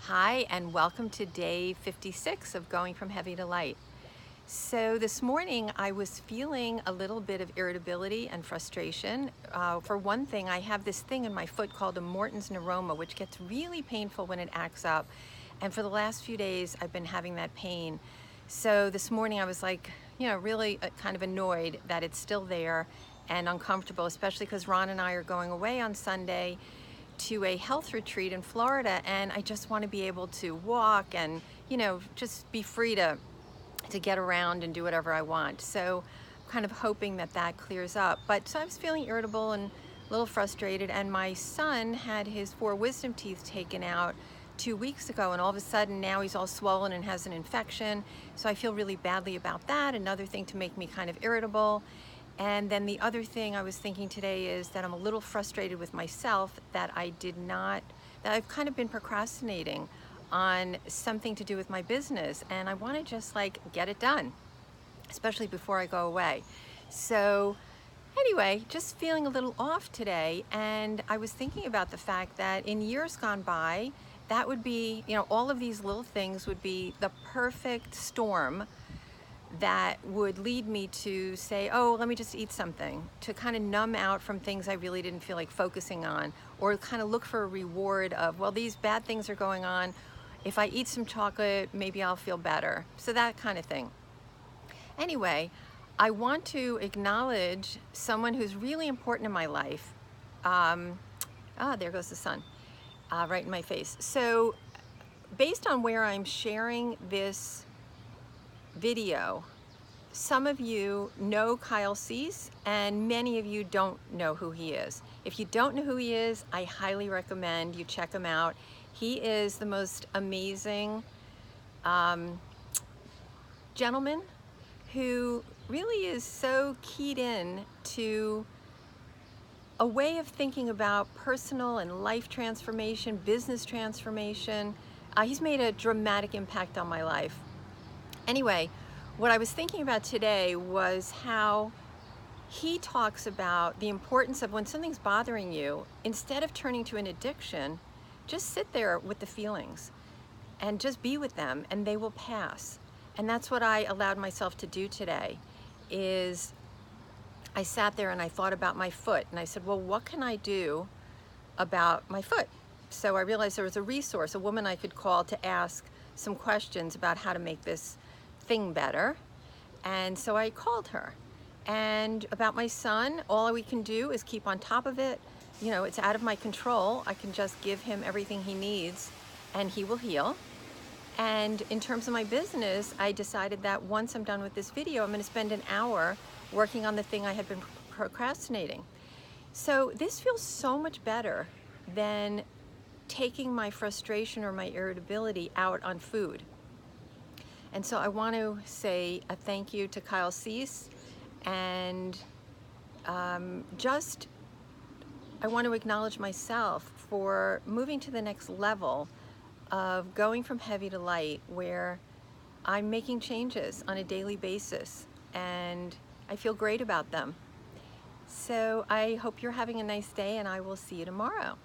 Hi, and welcome to day 56 of Going from Heavy to Light. So this morning I was feeling a little bit of irritability and frustration. For one thing, I have this thing in my foot called a Morton's neuroma, which gets really painful when it acts up. And for the last few days, I've been having that pain. So this morning I was like, really kind of annoyed that it's still there and uncomfortable, especially because Ron and I are going away on Sunday to a health retreat in Florida, and I just want to be able to walk and just be free to get around and do whatever I want. So I'm kind of hoping that that clears up. But so I was feeling irritable and a little frustrated, and my son had his 4 wisdom teeth taken out 2 weeks ago, and all of a sudden now he's all swollen and has an infection. So I feel really badly about that. Another thing to make me kind of irritable. And then the other thing I was thinking today is that I'm a little frustrated with myself that I've kind of been procrastinating on something to do with my business, and I want to just like get it done, especially before I go away. So anyway, just feeling a little off today, and I was thinking about the fact that in years gone by, that would be, all of these little things would be the perfect storm that would lead me to say, oh, let me just eat something, to kind of numb out from things I really didn't feel like focusing on, or kind of look for a reward of, well, these bad things are going on. If I eat some chocolate, maybe I'll feel better. So that kind of thing. Anyway, I want to acknowledge someone who's really important in my life. There goes the sun, right in my face. So based on where I'm sharing this video, some of you know Kyle Cease, and many of you don't know who he is. If you don't know who he is, I highly recommend you check him out. He is the most amazing gentleman who really is so keyed in to a way of thinking about personal and life transformation, business transformation. He's made a dramatic impact on my life. Anyway, what I was thinking about today was how he talks about the importance of when something's bothering you, instead of turning to an addiction, just sit there with the feelings and just be with them, and they will pass. And that's what I allowed myself to do today. Is I sat there and I thought about my foot, and I said, well, what can I do about my foot? So I realized there was a resource, a woman I could call to ask some questions about how to make this thing better. And so I called her. And about my son, all we can do is keep on top of it. It's out of my control. I can just give him everything he needs and he will heal. And in terms of my business, I decided that once I'm done with this video, I'm going to spend an hour working on the thing I had been procrastinating. So this feels so much better than taking my frustration or my irritability out on food. And so I want to say a thank you to Kyle Cease, and I want to acknowledge myself for moving to the next level of going from heavy to light, where I'm making changes on a daily basis and I feel great about them. So I hope you're having a nice day, and I will see you tomorrow.